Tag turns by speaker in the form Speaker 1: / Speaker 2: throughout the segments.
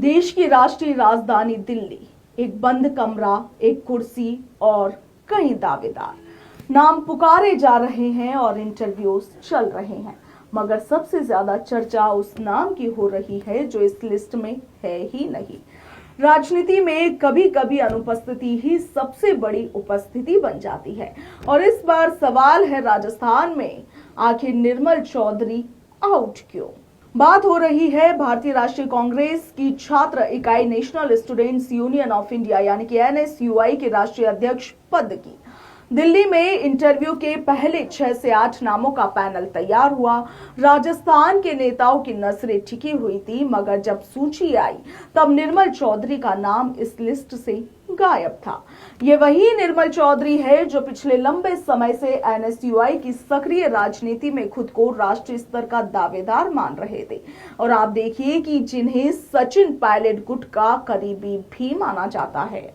Speaker 1: देश की राष्ट्रीय राजधानी दिल्ली, एक बंद कमरा, एक कुर्सी और कई दावेदार। नाम पुकारे जा रहे हैं और इंटरव्यूज चल रहे हैं, मगर सबसे ज्यादा चर्चा उस नाम की हो रही है जो इस लिस्ट में है ही नहीं। राजनीति में कभी कभी अनुपस्थिति ही सबसे बड़ी उपस्थिति बन जाती है और इस बार सवाल है राजस्थान में आखिर निर्मल चौधरी आउट क्यों। बात हो रही है भारतीय राष्ट्रीय कांग्रेस की छात्र इकाई national students union of India यानी कि NSUI के राष्ट्रीय अध्यक्ष पद की। दिल्ली में इंटरव्यू के पहले 6 से 8 नामों का पैनल तैयार हुआ। राजस्थान के नेताओं की नजरें टिकी हुई थी, मगर जब सूची आई तब निर्मल चौधरी का नाम इस लिस्ट से गायब था। ये वही निर्मल चौधरी है जो पिछले लंबे समय से NSUI की सक्रिय राजनीति में खुद को राष्ट्रीय स्तर का दावेदार मान रहे थे। और आप देखिए कि जिन्हें सचिन पायलट गुट का करीबी भी माना जाता है।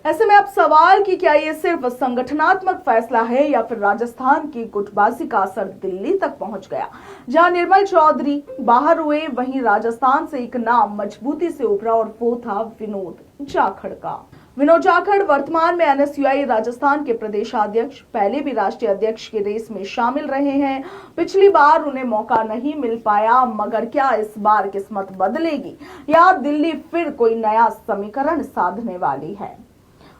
Speaker 1: ऐसे में अब सवाल कि क्या ये सिर्फ संगठनात्मक फैसला है या फिर राजस्थान की गुटबाजी का असर दिल्ली तक पहुंच गया। जहां निर्मल चौधरी बाहर हुए, वहीं राजस्थान से एक नाम मजबूती से उभरा और वो था विनोद जाखड़ का। विनोद जाखड़ वर्तमान में NSUI राजस्थान के प्रदेशाध्यक्ष, पहले भी राष्ट्रीय अध्यक्ष के रेस में शामिल रहे हैं। पिछली बार उन्हें मौका नहीं मिल पाया, मगर क्या इस बार किस्मत बदलेगी या दिल्ली फिर कोई नया समीकरण साधने वाली है।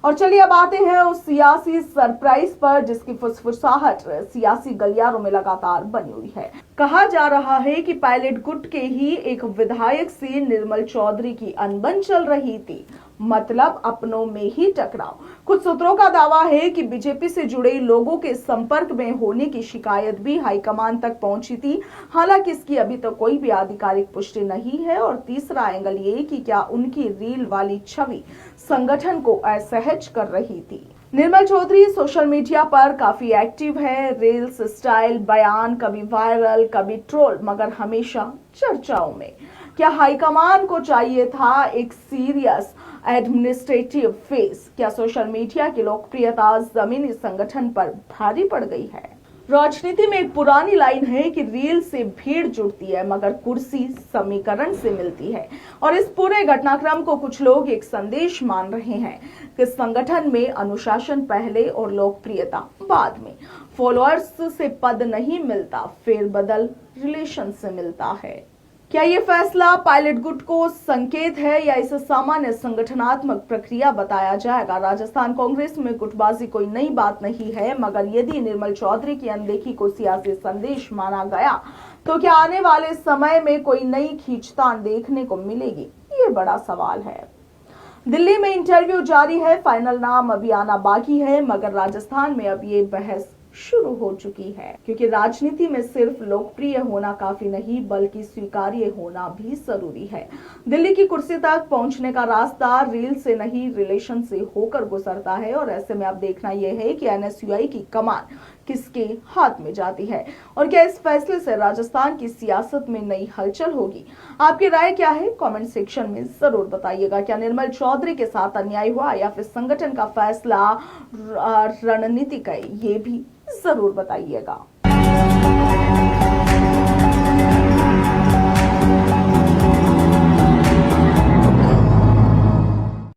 Speaker 1: और चलिए अब आते हैं उस सियासी सरप्राइज पर जिसकी फुसफुसाहट सियासी गलियारों में लगातार बनी हुई है। कहा जा रहा है कि पायलट गुट के ही एक विधायक से निर्मल चौधरी की अनबन चल रही थी, मतलब अपनों में ही टकराव। कुछ सूत्रों का दावा है कि बीजेपी से जुड़े लोगों के संपर्क में होने की शिकायत भी हाईकमान तक पहुंची थी। हालांकि इसकी अभी तक कोई भी आधिकारिक पुष्टि नहीं है। और तीसरा एंगल ये कि क्या उनकी रील वाली छवि संगठन को असहज कर रही थी। निर्मल चौधरी सोशल मीडिया पर काफी एक्टिव है। रील्स, स्टाइल, बयान कभी वायरल कभी ट्रोल, मगर हमेशा चर्चाओं में। क्या हाईकमान को चाहिए था एक सीरियस एडमिनिस्ट्रेटिव फेस? क्या सोशल मीडिया की लोकप्रियता जमीनी संगठन पर भारी पड़ गई है? राजनीति में एक पुरानी लाइन है कि रील से भीड़ जुड़ती है मगर कुर्सी समीकरण से मिलती है। और इस पूरे घटनाक्रम को कुछ लोग एक संदेश मान रहे हैं कि संगठन में अनुशासन पहले और लोकप्रियता बाद में। फॉलोअर्स से पद नहीं मिलता, फेरबदल रिलेशन से मिलता है। क्या ये फैसला पायलट गुट को संकेत है या इसे सामान्य संगठनात्मक प्रक्रिया बताया जाएगा? राजस्थान कांग्रेस में गुटबाजी कोई नई बात नहीं है, मगर यदि निर्मल चौधरी की अनदेखी को सियासी संदेश माना गया तो क्या आने वाले समय में कोई नई खींचतान देखने को मिलेगी? ये बड़ा सवाल है। दिल्ली में इंटरव्यू जारी है, फाइनल नाम अभी आना बाकी है, मगर राजस्थान में अब ये बहस शुरू हो चुकी है, क्योंकि राजनीति में सिर्फ लोकप्रिय होना काफी नहीं बल्कि स्वीकार्य होना भी जरूरी है। दिल्ली की कुर्सी तक पहुंचने का रास्ता रील से नहीं रिलेशन से होकर गुजरता है। और ऐसे में अब देखना यह है कि NSUI की कमान किसके हाथ में जाती है और क्या इस फैसले से राजस्थान की सियासत में नई हलचल होगी। आपकी राय क्या है? कमेंट सेक्शन में जरूर बताइएगा। क्या निर्मल चौधरी के साथ अन्याय हुआ या फिर संगठन का फैसला रणनीतिक है? ये भी जरूर बताइएगा।